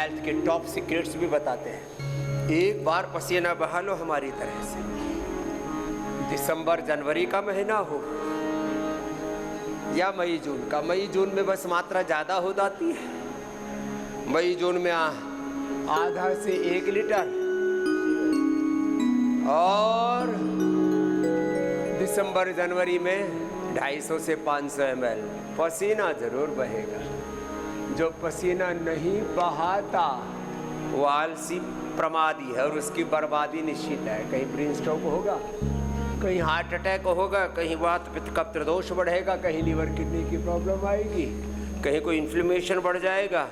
Health के top secrets भी बताते हैं। एक बार पसीना बहा लो हमारी तरह से, दिसंबर जनवरी का महीना हो या मई जून का। मई जून में बस मात्रा ज़्यादा हो जाती है। मई जून में आधा से 1 लीटर और दिसंबर जनवरी में 250 से 500 ml पसीना जरूर बहेगा। जो पसीना नहीं बहाता वो आलसी प्रमादी है और उसकी बर्बादी निश्चित है। कहीं ब्रेन स्ट्रोक होगा, कहीं हार्ट अटैक होगा, कहीं वात पित्त कफ दोष बढ़ेगा, कहीं लीवर किडनी की प्रॉब्लम आएगी, कहीं कोई इन्फ्लेमेशन बढ़ जाएगा।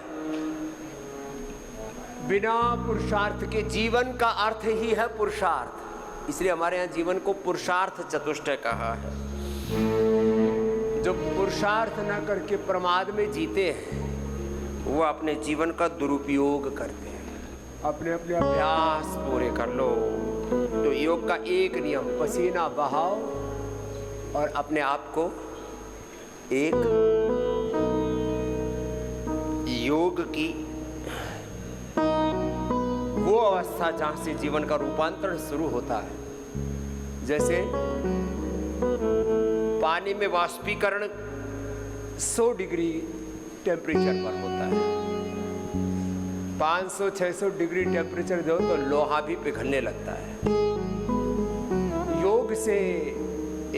बिना पुरुषार्थ के जीवन का अर्थ ही है पुरुषार्थ। इसलिए हमारे यहाँ जीवन को पुरुषार्थ चतुष्टय कहा है। जो पुरुषार्थ न करके प्रमाद में जीते हैं वो अपने जीवन का दुरुपयोग करते हैं। अपने अपने अभ्यास पूरे कर लो। तो योग का एक नियम, पसीना बहाओ और अपने आप को एक योग की वो अवस्था जहां से जीवन का रूपांतरण शुरू होता है। जैसे पानी में वाष्पीकरण 100 डिग्री टेम्परेचर पर होता है। 500-600 डिग्री टेम्परेचर जो तो लोहा भी पिघलने लगता है। योग से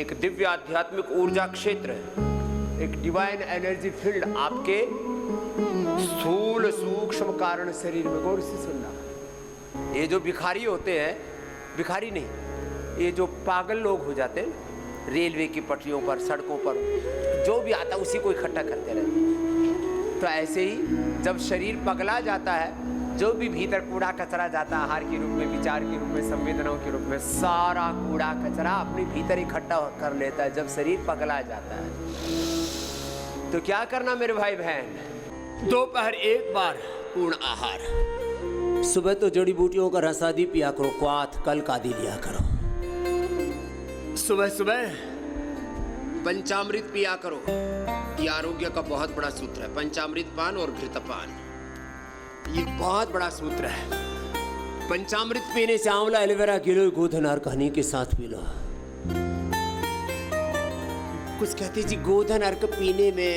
एक दिव्य आध्यात्मिक ऊर्जा क्षेत्र, एक डिवाइन एनर्जी फील्ड आपके स्थूल सूक्ष्म कारण शरीर में, गौर से सुनना। ये जो भिखारी होते हैं, भिखारी नहीं, ये जो पागल लोग हो जाते हैं रेलवे की पटरियों पर, सड़कों पर, जो भी आता उसी को इकट्ठा करते रहते हैं। तो ऐसे ही जब शरीर पगला जाता है, जो भी भीतर कूड़ा कचरा जाता है, आहार के रूप में, विचार के रूप में, संवेदनाओं के रूप में, सारा कूड़ा कचरा अपने भीतर इकट्ठा कर लेता है जब शरीर पगला जाता है। तो क्या करना मेरे भाई बहन, दोपहर एक बार पूर्ण आहार, सुबह तो जड़ी बूटियों का रस आदि पिया करो, क्वाथ कल्क आदि लिया करो। सुबह सुबह पंचामृत पिया करो। ये आरोग्य का बहुत बड़ा सूत्र है। पंचामृत पान और घृतपान, ये बहुत बड़ा सूत्र है। पंचामृत पीने से आंवला, एलोवेरा, गिलोय, गोधन अर्क हनी के साथ पी लो। कुछ कहते जी गोधन अर्क पीने में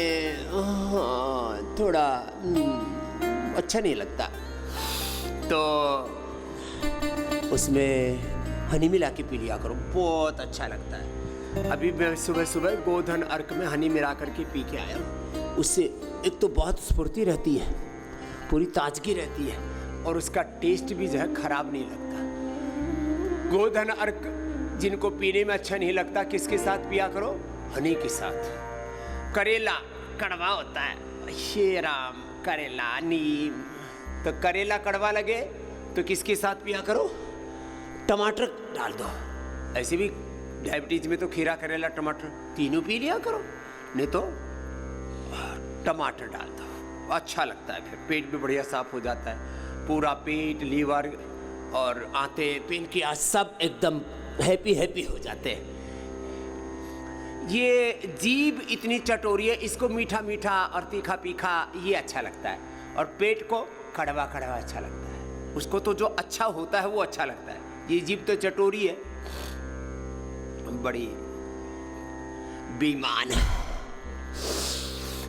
थोड़ा अच्छा नहीं लगता, तो उसमें हनी मिला के पी लिया करो, बहुत अच्छा लगता है। अभी मैं सुबह सुबह गोधन अर्क में हनी मिला करके पी के आया। उससे एक तो बहुत स्फूर्ति रहती है, पूरी ताजगी रहती है और उसका टेस्ट भी जो है खराब नहीं लगता। गोधन अर्क जिनको पीने में अच्छा नहीं लगता, किसके साथ पिया करो? हनी के साथ। करेला कड़वा होता है, हे राम, करेला नीम, तो करेला कड़वा लगे तो किसके साथ पिया करो? टमाटर डाल दो। ऐसे भी डायबिटीज में तो खीरा, करेला, टमाटर तीनों पी लिया करो, नहीं तो टमाटर डाल दो, अच्छा लगता है। फिर पेट भी बढ़िया साफ हो जाता है, पूरा पेट, लीवर और आंतें, पेनक्रियास सब एकदम हैप्पी हैप्पी हो जाते हैं। ये जीभ इतनी चटोरी है, इसको मीठा मीठा और तीखा तीखा ये अच्छा लगता है, और पेट को कड़वा कड़वा अच्छा लगता है। उसको तो जो अच्छा होता है वो अच्छा लगता है। ये जीभ तो चटोरी है, बड़ी बेईमान है,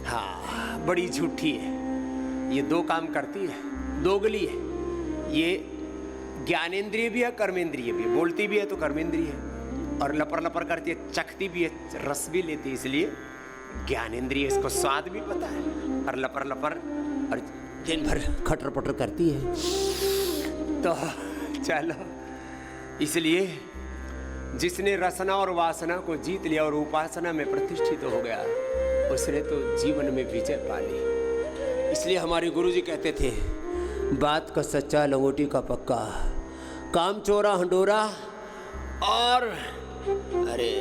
हाँ, बड़ी झूठी है। ये दो काम करती है, दोगली है। ये ज्ञानेंद्रिय भी है, कर्मेंद्रिय भी है। बोलती भी है तो कर्मेंद्रिय है, और लपर लपर करती है, चखती भी है, रस भी लेती है, इसलिए ज्ञानेंद्रिय। इसको स्वाद भी पता है, और लपर लपर और दिन भर खटर पटर करती है। तो चलो, इसलिए जिसने रसना और वासना को जीत लिया और उपासना में प्रतिष्ठित हो गया, उसने तो जीवन में विजय पा ली। इसलिए हमारे गुरुजी कहते थे, बात का सच्चा, लंगोटी का पक्का, काम चोरा हंडोरा, और अरे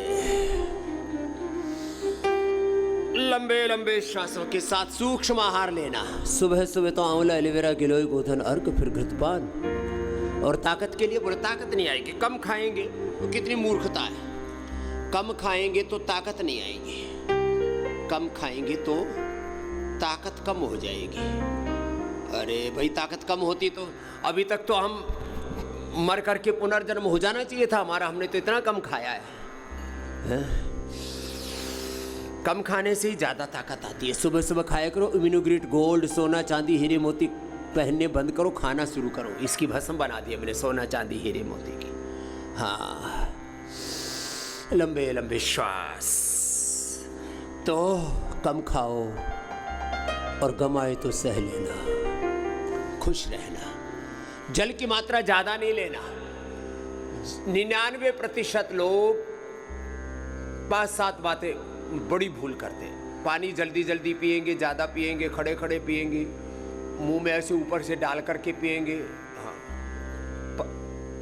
लंबे लंबे श्वासों के साथ सूक्ष्म आहार लेना। सुबह सुबह तो आंवला, एलोवेरा, गिलोय, गोधन अर्क, फिर घृतपान। और ताकत के लिए बोले ताकत नहीं आएगी, कम खाएंगे तो कितनी मूर्खता है। कम खाएंगे तो ताकत नहीं आएगी, कम खाएंगे तो ताकत कम हो जाएगी। अरे भाई ताकत कम होती तो अभी तक तो हम मर करके पुनर्जन्म हो जाना चाहिए था हमारा। हमने तो इतना कम खाया है। कम खाने से ही ज़्यादा ताकत आती है। सुबह सुबह खाया करो इम्यूनोग्रेट गोल्ड, सोना चांदी हीरे मोती पहनने बंद करो, खाना शुरू करो। इसकी भस्म बना दी मैंने, सोना चांदी हीरे मोती की। हाँ, लंबे लंबे श्वास। तो कम खाओ और गमाए तो सह लेना, खुश रहना। जल की मात्रा ज़्यादा नहीं लेना। 99% लोग 5-7 बातें बड़ी भूल करते हैं। पानी जल्दी जल्दी पिएंगे, ज़्यादा पिएंगे, खड़े खड़े पिएंगे, मुंह में ऐसे ऊपर से डाल करके पिएंगे। हाँ,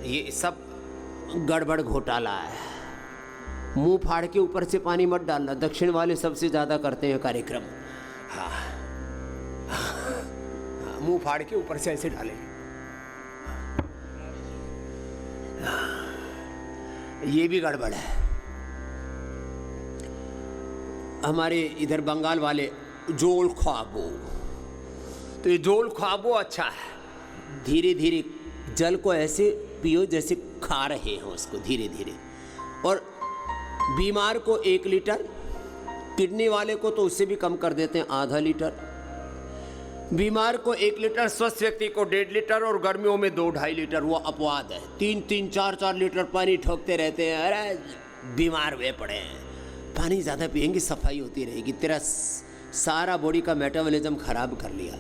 ये सब गड़बड़ घोटाला है। मुंह फाड़ के ऊपर से पानी मत डालना। दक्षिण वाले सबसे ज़्यादा करते हैं कार्यक्रम। हाँ, मुंह फाड़ के ऊपर से ऐसे डालेंगे। ये भी गड़बड़ है। हमारे इधर बंगाल वाले जोल ख्वाबो, तो ये जोल ख्वाबो अच्छा है। धीरे धीरे जल को ऐसे पियो जैसे खा रहे हो उसको, धीरे धीरे। और बीमार को 1 लीटर, किडनी वाले को तो उससे भी कम कर देते हैं, आधा लीटर। बीमार को 1 लीटर, स्वस्थ व्यक्ति को 1.5 लीटर, और गर्मियों में 2-2.5 लीटर। वो अपवाद है। 3-3, 4-4 लीटर पानी ठोकते रहते हैं। अरे बीमार हुए पड़े हैं। पानी ज़्यादा पिएंगे, सफाई होती रहेगी। तेरा सारा बॉडी का मेटाबॉलिज्म खराब कर लिया।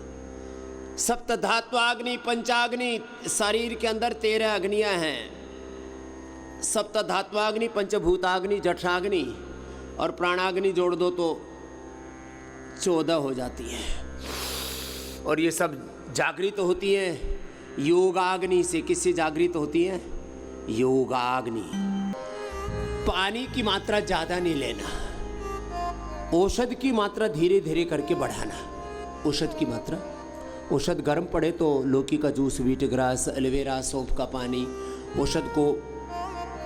सप्त धात्वाग्नि पंचाग्नि, शरीर के अंदर 13 अग्नियाँ हैं। सप्त धात्वाग्नि, पंचभूताग्नि, जठराग्नि और प्राणाग्नि जोड़ दो तो 14 हो जाती है। और ये सब जागृत होती है योगाग्नि से। किससे जागृत होती है? योगाग्नि। पानी की मात्रा ज़्यादा नहीं लेना। औषध की मात्रा धीरे धीरे करके बढ़ाना। औषध की मात्रा, औषध गर्म पड़े तो लौकी का जूस, व्हीट ग्रास, एलोवेरा, सौंफ का पानी। औषध को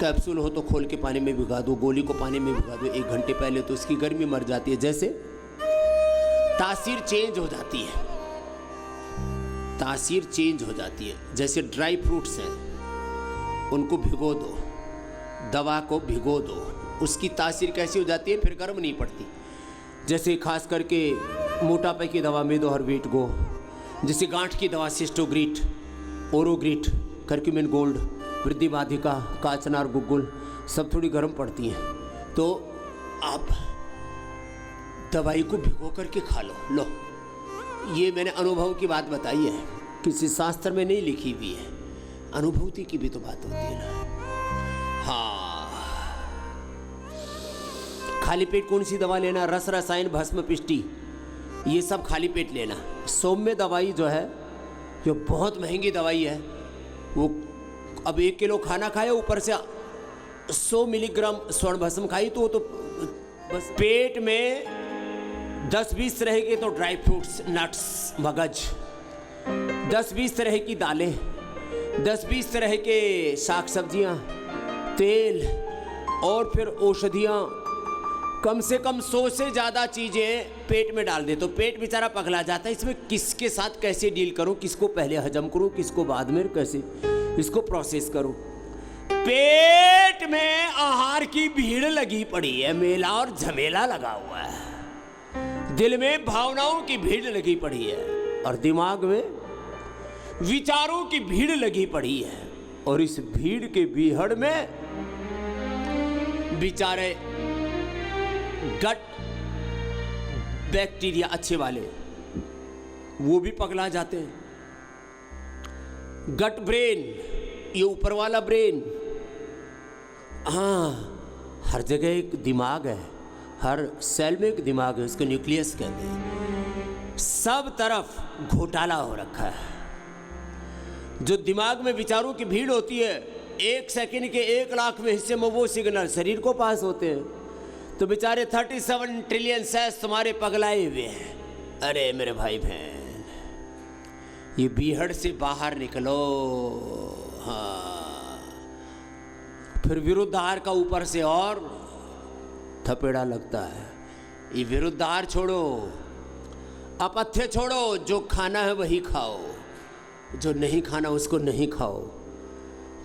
कैप्सूल हो तो खोल के पानी में भिगा दो, गोली को पानी में भिगा दो 1 घंटे पहले, तो उसकी गर्मी मर जाती है। जैसे तासीर चेंज हो जाती है, तासीर चेंज हो जाती है। जैसे ड्राई फ्रूट्स हैं, उनको भिगो दो, दवा को भिगो दो, उसकी तासीर कैसी हो जाती है, फिर गर्म नहीं पड़ती। जैसे खास करके मोटापे की दवा मेदोहर्बिट गो, जैसे गांठ की दवा सिस्टोग्रीट, ओरोग्रीट, करक्यूमिन गोल्ड, वृद्धि बाधिका, काचनार, गुग्गुल, सब थोड़ी गर्म पड़ती हैं। तो आप दवाई को भिगो करके खा लो। लो, ये मैंने अनुभव की बात बताई है, किसी शास्त्र में नहीं लिखी हुई है। अनुभूति की भी तो बात होती है ना। हाँ, खाली पेट कौन सी दवा लेना? रस, रसायन, भस्म, पिष्टी, ये सब खाली पेट लेना। सौम्य दवाई जो है, जो बहुत महंगी दवाई है, वो अब 1 किलो खाना खाया, ऊपर से 100 मिलीग्राम स्वर्ण भस्म खाई, तो बस पेट में 10-20 तरह के तो ड्राई फ्रूट्स, नट्स, मगज, 10-20 तरह की दालें, 10-20 तरह के साग सब्जियां, तेल, और फिर औषधियाँ, कम से कम 100 से ज़्यादा चीज़ें पेट में डाल दे तो पेट बेचारा पगला जाता है। इसमें किसके साथ कैसे डील करूं, किसको पहले हजम करूं, किसको बाद में, कैसे इसको प्रोसेस करूं। पेट में आहार की भीड़ लगी पड़ी है, मेला और झमेला लगा हुआ है। दिल में भावनाओं की भीड़ लगी पड़ी है, और दिमाग में विचारों की भीड़ लगी पड़ी है। और इस भीड़ के बीहड़ में बेचारे गट बैक्टीरिया अच्छे वाले वो भी पगला जाते हैं। गट ब्रेन, ये ऊपर वाला ब्रेन, हाँ, हर जगह एक दिमाग है, हर सेल में एक दिमाग है, उसको न्यूक्लियस कहते हैं। सब तरफ घोटाला हो रखा है। जो दिमाग में विचारों की भीड़ होती है, 1 सेकंड के 1 लाख में हिस्से में वो सिग्नल शरीर को पास होते हैं। तो बेचारे 37 ट्रिलियन सेल्स तुम्हारे पगलाए हुए हैं। अरे मेरे भाई बहन, ये बीहड़ से बाहर निकलो। हाँ, फिर विरुद्धार का ऊपर से और थपेड़ा लगता है। ये विरुद्धार छोड़ो, अपथ्य छोड़ो, जो खाना है वही खाओ, जो नहीं खाना उसको नहीं खाओ।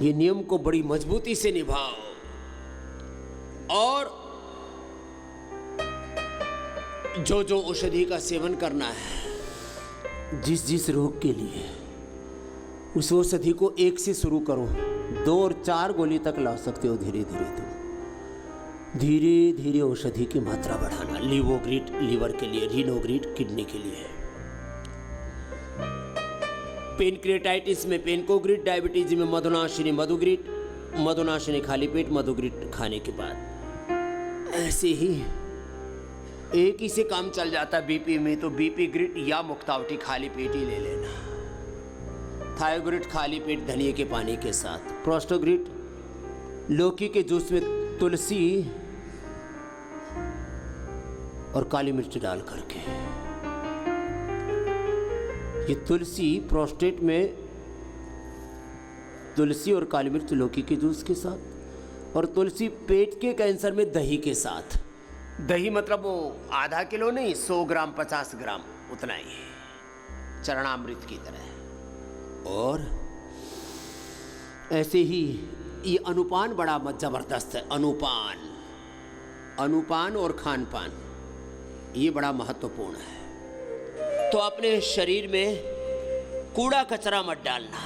ये नियम को बड़ी मजबूती से निभाओ और जो जो औषधि का सेवन करना है जिस जिस रोग के लिए, उस औषधि को 1 से शुरू करो, 2 और 4 गोली तक ला सकते हो। धीरे धीरे तुम धीरे धीरे औषधि की मात्रा बढ़ाना। लिवोग्रिड लीवर के लिए, रिनोग्रिड किडनी के लिए, पेनक्रिएटाइटिस में पेनकोग्रिड, डायबिटीज में मधुनाशिनी मधुग्रिड, मधुनाशिनी खाली पेट, मधुग्रिड खाने के बाद। ऐसे ही एक ही से काम चल जाता है। बीपी में तो बीपी ग्रिड या मुक्तावटी खाली पेट ही ले लेना। थायोग्रिड खाली पेट धनिए के पानी के साथ। प्रोस्टोग्रिड लौकी के जूस में तुलसी और काली मिर्च डाल करके। ये तुलसी प्रोस्टेट में, तुलसी और काली मिर्च लौकी के जूस के साथ, और तुलसी पेट के कैंसर में दही के साथ। दही मतलब वो आधा किलो नहीं, 100 ग्राम 50 ग्राम उतना ही, चरणामृत की तरह। और ऐसे ही ये अनुपान बड़ा जबरदस्त है। अनुपान और खान पान ये बड़ा महत्वपूर्ण है। तो अपने शरीर में कूड़ा कचरा मत डालना।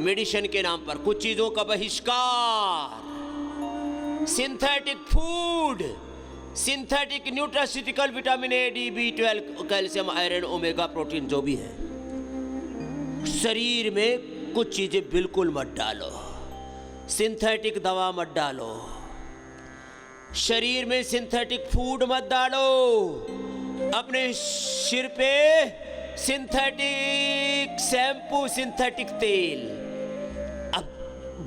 मेडिसिन के नाम पर कुछ चीजों का बहिष्कार, synthetic food, synthetic nutraceutical, vitamin ए, D, B12, calcium, iron, omega protein जो भी है, शरीर में कुछ चीजें बिल्कुल मत डालो। सिंथेटिक दवा मत डालो, शरीर में सिंथेटिक फूड मत डालो, अपने सिर पे सिंथेटिक शैम्पू, सिंथेटिक तेल। अब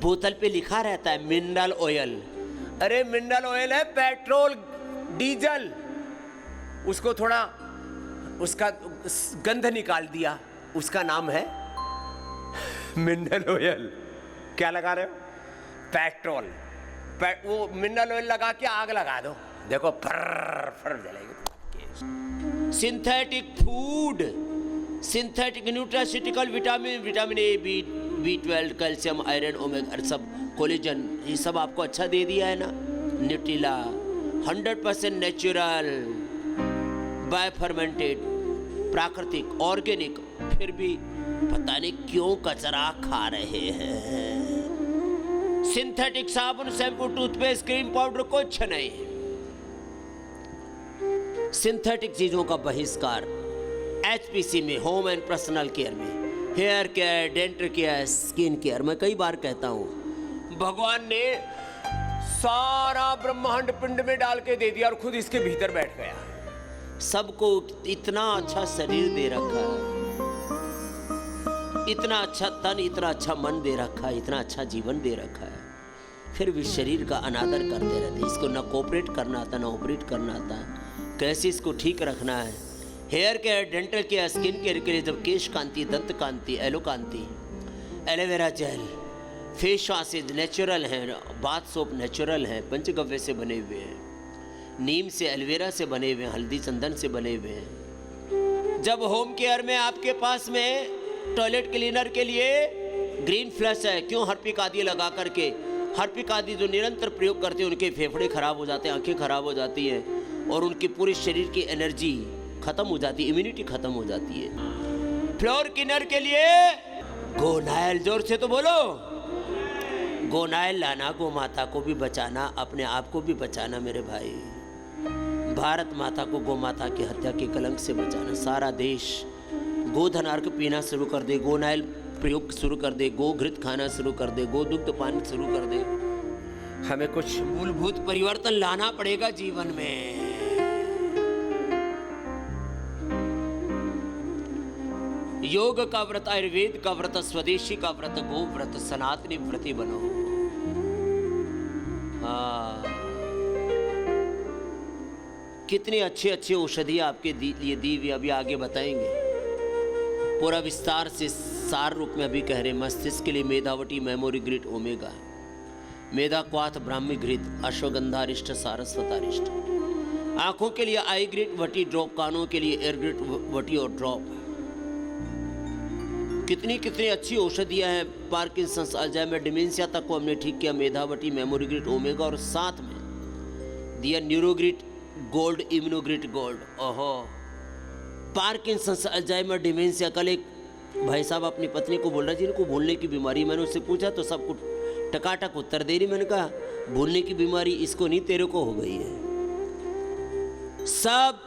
बोतल पे लिखा रहता है मिनरल ऑयल। अरे मिनरल ऑयल है पेट्रोल डीजल, उसको थोड़ा उसका गंध निकाल दिया, उसका नाम है मिनरल ऑयल। क्या लगा रहे हो? पेट्रोल। वो मिनरल ऑयल लगा के आग लगा दो, देखो फर जलेगी। Synthetic food, synthetic nutraceutical, vitamin A, B12, calcium, iron, omega, सब कोलेजन, ये सब आपको अच्छा दे दिया है ना। न्यूट्रिला 100% नेचुरल, बाय फर्मेंटेड, प्राकृतिक, ऑर्गेनिक, फिर भी पता नहीं क्यों कचरा खा रहे हैं। सिंथेटिक साबुन, शैम्पू, टूथपेस्ट, क्रीम, पाउडर कुछ नहीं। सिंथेटिक चीजों का बहिष्कार। HPC में, होम एंड पर्सनल केयर में, hair care, dental care, skin care. मैं कई बार कहता हूं, भगवान ने सारा ब्रह्मांड पिंड में डाल के दे दिया और खुद इसके भीतर बैठ गया। सबको इतना अच्छा शरीर दे रखा है, इतना अच्छा तन, इतना अच्छा मन दे रखा है, इतना अच्छा जीवन दे रखा है, फिर भी शरीर का अनादर करते रहते। इसको ना कोऑपरेट करना आता, ना ऑपरेट करना आता, कैसे इसको ठीक रखना है। Hair care, dental care, skin care के लिए जब Kesh Kanti, Dant Kanti, Aloe Kanti, aloe vera gel, face washes natural हैं, बाथ सोप नेचुरल हैं, पंचगव्य से बने हुए हैं, नीम से, एलोवेरा से बने हुए हैं, हल्दी चंदन से बने हुए हैं। जब होम केयर में आपके पास में टॉयलेट क्लीनर के लिए ग्रीन फ्लश है, क्यों? हर्पिक आदि लगा करके, हर्पिक आदि जो निरंतर प्रयोग करते हैं उनके फेफड़े खराब हो जाते हैं, आंखें खराब हो जाती हैं और उनके पूरे शरीर की एनर्जी खत्म हो जाती है, इम्यूनिटी खत्म हो जाती है। फ्लोर क्लीनर के लिए गोनाइल, जोर से तो बोलो, गोनाइल लाना, गो माता को भी बचाना, अपने आप को भी बचाना मेरे भाई। भारत माता को गो माता की हत्या के कलंक से बचाना। सारा देश गोधन अर्क पीना शुरू कर दे, गोनाइल प्रयोग शुरू कर दे, गो घृत खाना शुरू कर दे, गो दुग्ध पान शुरू कर दे। हमें कुछ मूलभूत परिवर्तन लाना पड़ेगा जीवन में। योग का व्रत, आयुर्वेद का व्रत, स्वदेशी का व्रत, गो व्रत, सनातनी व्रती बनो। हाँ, कितनी अच्छी अच्छी औषधि आपके लिए दी हुई, अभी आगे बताएंगे पूरा विस्तार से, सार रूप में अभी कह रहे। मस्तिष्क के लिए मेधावटी, मेमोरी ग्रिड, ओमेगा, मेधा क्वाथ, ब्राह्मी घृत, अश्वगंधारिष्ट, सारस्वतारिष्ट। आंखों के लिए आई ग्रिट वटी ड्रॉप, कानों के लिए एयर ग्रिट वटी और ड्रॉप। कितनी कितनी अच्छी औषधियां हैं। पार्किंसंस, अल्जाइमर, डिमेंशिया तक को हमने ठीक किया। मेधावटी, मेमोरी ग्रिट, ओमेगा और साथ में दिया न्यूरोग्रिट गोल्ड, इम्यूनोग्रिट गोल्ड। ओहो, पार्किंसंस, अल्जाइमर, डिमेंशिया। कल एक भाई साहब अपनी पत्नी को बोल रहा जी इनको भूलने की बीमारी। मैंने उससे पूछा तो सब कुछ टकाटक उत्तर दे रही। मैंने कहा भूलने की बीमारी इसको नहीं तेरे को हो गई है। सब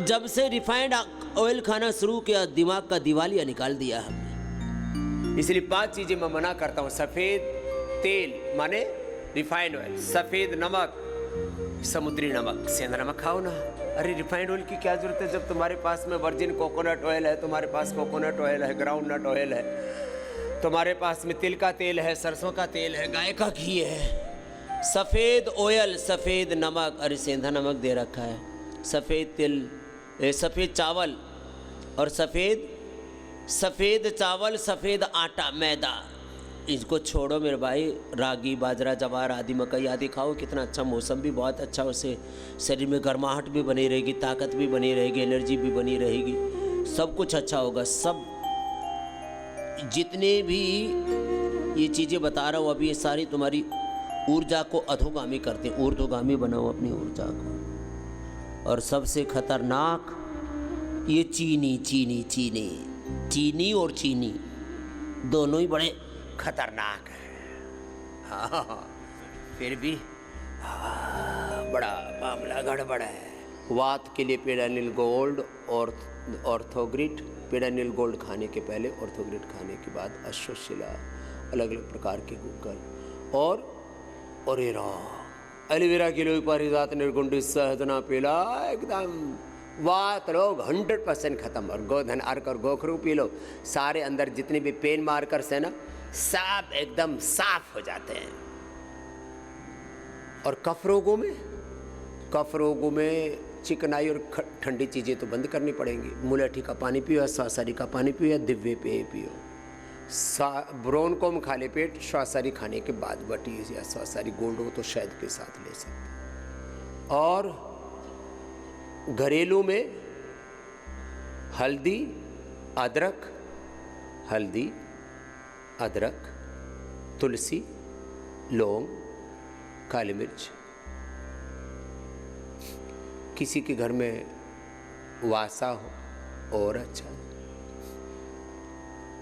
जब से रिफाइंड ऑयल खाना शुरू किया दिमाग का दिवालिया निकाल दिया हमने। इसलिए 5 चीजें मैं मना करता हूँ। सफेद तेल माने रिफाइंड ऑयल, सफेद नमक, समुद्री नमक, सेंधा नमक खाओ ना। अरे रिफाइंड ऑयल की क्या जरूरत है जब तुम्हारे पास में वर्जिन कोकोनट ऑयल है, तुम्हारे पास कोकोनट ऑयल है, ग्राउंड नट ऑयल है, तुम्हारे पास में तिल का तेल है, सरसों का तेल है, गाय का घी है। सफेद ऑयल, सफेद नमक, अरे सेंधा नमक दे रखा है, सफेद तिल, सफेद चावल और सफेद चावल, सफेद आटा, मैदा, इसको छोड़ो मेरे भाई। रागी, बाजरा, जवार आदि, मकई आदि खाओ। कितना अच्छा, मौसम भी बहुत अच्छा, उससे शरीर में गर्माहट भी बनी रहेगी, ताकत भी बनी रहेगी, एनर्जी भी बनी रहेगी, सब कुछ अच्छा होगा। सब जितने भी ये चीज़ें बता रहा हूँ अभी, ये सारी तुम्हारी ऊर्जा को अधोगामी करते हैं। ऊर्ध्वगामी बनाओ अपनी ऊर्जा को। और सबसे खतरनाक ये चीनी और चीनी दोनों ही बड़े खतरनाक है। हाँ, फिर भी बड़ा मामला गड़बड़ है। वात के लिए पेडानिल गोल्ड और ऑर्थोग्रिट। पेडानिल गोल्ड खाने के पहले, ऑर्थोग्रिट खाने के बाद, अश्वशिला, अलग अलग प्रकार के गुग्गल और ओरेरा, एलोवेरा की लोई पारिजात, निर्गुंडी, सहजना, पीला, एकदम वात रोग 100% खत्म। और गोधन अर्क और गोखरू पी लो, सारे अंदर जितने भी पेन मार्कर्स है ना सब एकदम साफ हो जाते हैं। और कफ रोगों में चिकनाई और ठंडी चीज़ें तो बंद करनी पड़ेंगी। मुलेठी का पानी पियो, या स्वासारी का पानी पियो, या दिव्य पेय पियो। ब्रोनकोम खाली पेट स्वासारी खाने के बाद बटी या स्वासारी गोल्ड हो तो शहद के साथ ले सकते। और घरेलू में हल्दी, अदरक, तुलसी, लौंग, काली मिर्च। किसी के घर में वासा हो और अच्छा।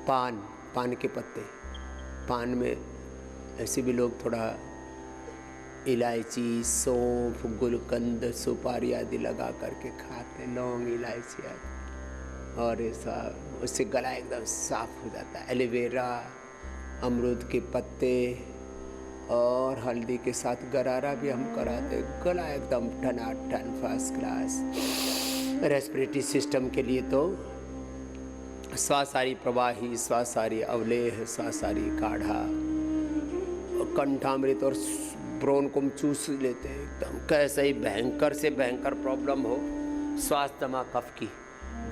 पान के पत्ते, पान में ऐसे भी लोग थोड़ा इलायची, सौंफ, गुलकंद, सुपारी आदि लगा करके खाते, लौंग, इलायची आदि, और ऐसा उससे गला एकदम साफ हो जाता है। एलोवेरा, अमरूद के पत्ते और हल्दी के साथ गरारा भी हम कराते, गला एकदम टनाटन फर्स्ट क्लास। रेस्पिरेटरी सिस्टम के लिए तो स्वासारी प्रवाही, स्वासारी अवलेह, स्वासारी काढ़ा, कंठामृत और ब्रोनकोम चूस लेते हैं एकदम। कैसे ही भयंकर से भयंकर प्रॉब्लम हो, स्वास्थ्य कफ की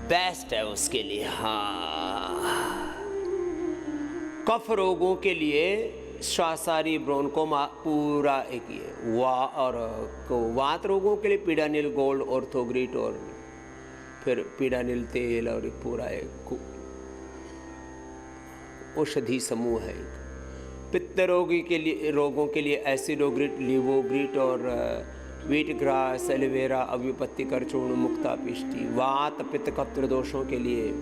बेस्ट है उसके लिए। हाँ, कफ रोगों के लिए स्वासारी, ब्रोनकोम पूरा एक ही है। वात रोगों के लिए पीडानिल गोल्ड, ऑर्थोग्रिट और फिर पीडानिल तेल, और पूरा एक औषधि समूह है। पित्त रोगों के लिए एसिडोग्रिट, लिवोग्रिट और वीट ग्रास, एलोवेरा, अव्युपत्ति करचूर्ण, मुक्ता पिष्टी। वात, पित्त, कफ दोषों के लिए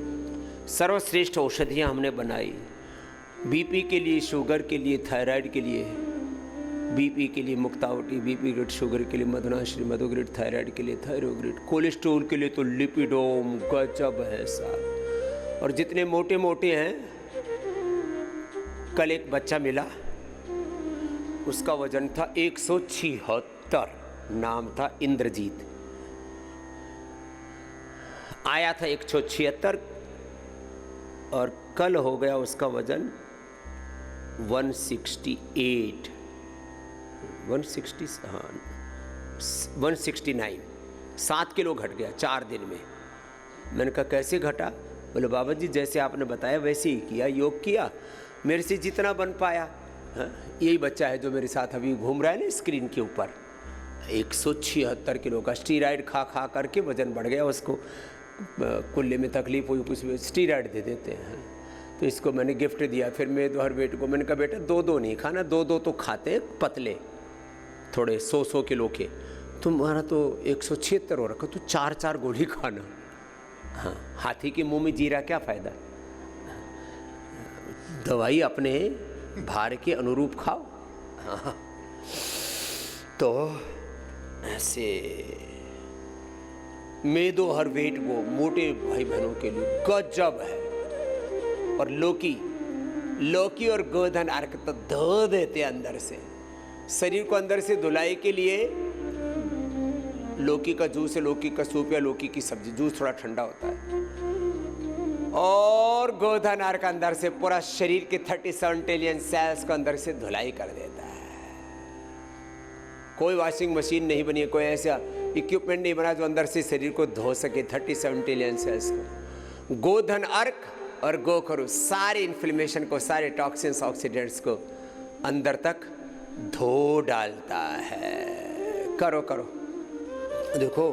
सर्वश्रेष्ठ औषधियाँ हमने बनाई। बीपी के लिए, शुगर के लिए, थायराइड के लिए, बीपी के लिए मुक्तावटी, बीपी ग्रिट, शुगर के लिए मधुनाश्री, मधुग्रिट, थायराइड के लिए थायरोग्रिट, कोलेस्ट्रॉल के लिए तो लिपिडोम गजब है साहब। और जितने मोटे मोटे हैं, कल एक बच्चा मिला, उसका वजन था 176, नाम था इंद्रजीत। आया था 176 और कल हो गया उसका वजन 169। 7 किलो घट गया 4 दिन में। मैंने कहा कैसे घटा? बोले बाबा जी जैसे आपने बताया वैसे ही किया, योग किया, मेरे से जितना बन पाया। यही बच्चा है जो मेरे साथ अभी घूम रहा है ना स्क्रीन के ऊपर, 176 किलो का स्टीराइड खा खा करके वजन बढ़ गया, उसको कुल्ले में तकलीफ हुई, कुछ स्टीराइड दे देते हैं। तो इसको मैंने गिफ्ट दिया। फिर मेरे दोहर बेटे को मैंने कहा बेटा 2-2 नहीं खाना, 2-2 तो खाते पतले थोड़े 100 किलो के, तुम्हारा तो 176 हो रखा, तो 4-4 गोली खाना। हाँ, हाथी के मुंह में जीरा क्या फ़ायदा, दवाई अपने भार के अनुरूप खाओ। हाँ, तो ऐसे मेदो हर वेट वो मोटे भाई बहनों के लिए गजब है। और लौकी और गोधन अर्क तो धो देते अंदर से, शरीर को अंदर से धुलाई के लिए। लौकी का जूस है, लौकी का सूप या लौकी की सब्जी, जूस थोड़ा ठंडा होता है। और गोधन अर्क अंदर से पूरा शरीर के 37 ट्रिलियन सेल्स को अंदर से धुलाई कर देता है। कोई वॉशिंग मशीन नहीं बनी है, कोई ऐसा इक्विपमेंट नहीं बना जो अंदर से शरीर को धो सके 37 ट्रिलियन सेल्स को। गोधन अर्क और गोखरू सारे इन्फ्लेमेशन को, सारे टॉक्सिन्स, ऑक्सीडेंट्स को अंदर तक धो डालता है। करो करो। देखो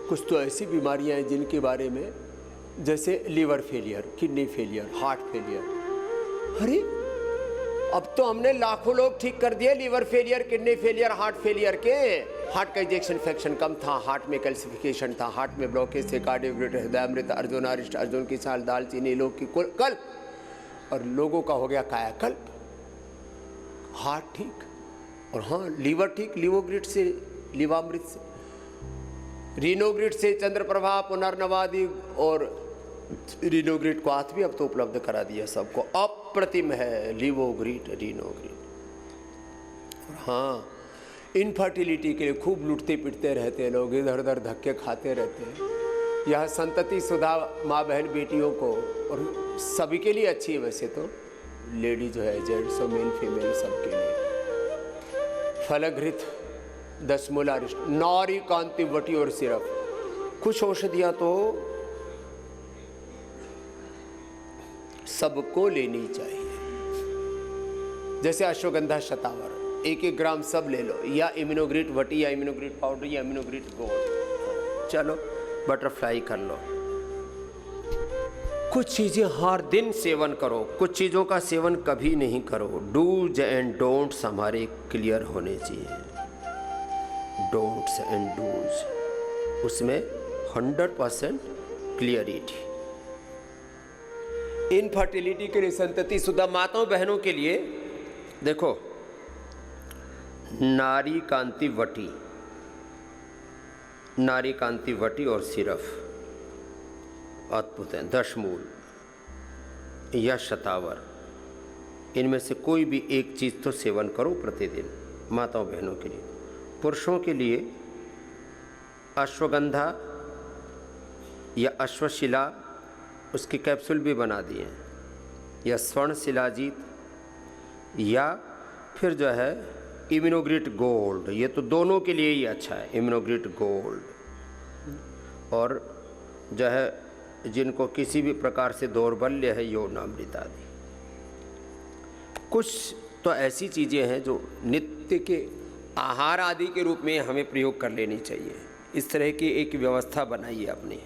कुछ तो ऐसी बीमारियां हैं जिनके बारे में, जैसे liver failure, kidney failure, heart failure. अरे अब तो हमने लाखों लोग ठीक कर दिए liver failure, kidney failure, heart failure के। हार्ट का इजेक्शन इन्फेक्शन कम था, हार्ट में कैल्सिफिकेशन था, हार्ट में ब्लॉकेज थे, कार्डियोग्रेट, हृदयामृत, अर्जुनारिष्ट, अर्जुन की साल, दालचीनी, लोग की कल्प, और लोगों का हो गया कायाकल्प। हार्ट ठीक, और हाँ लीवर ठीक, लिवोग्रिड से, लिवामृत से, रीनोग्रिड से चंद्रप्रभा, पुनर्नवादि और रीनोग्रिड को हाथ भी अब तो उपलब्ध करा दिया सबको। अप्रतिम है लिवोग्रिड, रीनोग्रिड। हाँ, इनफर्टिलिटी के लिए खूब लुटते पिटते रहते हैं लोग, इधर उधर धक्के खाते रहते हैं। यह संतति सुधा माँ बहन बेटियों को, और सभी के लिए अच्छी है वैसे तो, लेडी जो है, जेंट्स और मेल फीमेल सबके लिए। फलघृत, दशमूलारिष्ट, नारी कांति वटी और सिरप। कुछ औषधियाँ तो सबको लेनी चाहिए, जैसे अश्वगंधा शतावर, 1-1 ग्राम सब ले लो, या इम्यूनोग्रिड वटी, या इम्यूनोग्रिड पाउडर, या इम्यूनोग्रिड गोल्ड। चलो बटरफ्लाई कर लो। कुछ चीज़ें हर दिन सेवन करो, कुछ चीज़ों का सेवन कभी नहीं करो। डूज एंड डोंट्स हमारे क्लियर होने चाहिए। डोंट्स एंड डूज, उसमें 100% क्लियरिटी। इनफर्टिलिटी के लिए, संतति शुद्धा माताओं बहनों के लिए देखो, नारी कांति वटी, नारी कांति वटी और सिरप अद्भुत है। दशमूल या शतावर, इनमें से कोई भी एक चीज़ तो सेवन करो प्रतिदिन माताओं बहनों के लिए। पुरुषों के लिए अश्वगंधा या अश्वशिला, उसकी कैप्सूल भी बना दिए, या स्वर्ण शिलाजीत, या फिर जो है इम्यूनोग्रिड गोल्ड। ये तो दोनों के लिए ही अच्छा है, इम्यूनोग्रिड गोल्ड। और जो है जिनको किसी भी प्रकार से दौर्बल्य है, यौनामृत आदि। कुछ तो ऐसी चीज़ें हैं जो नित्य के आहार आदि के रूप में हमें प्रयोग कर लेनी चाहिए। इस तरह की एक व्यवस्था बनाइए अपनी।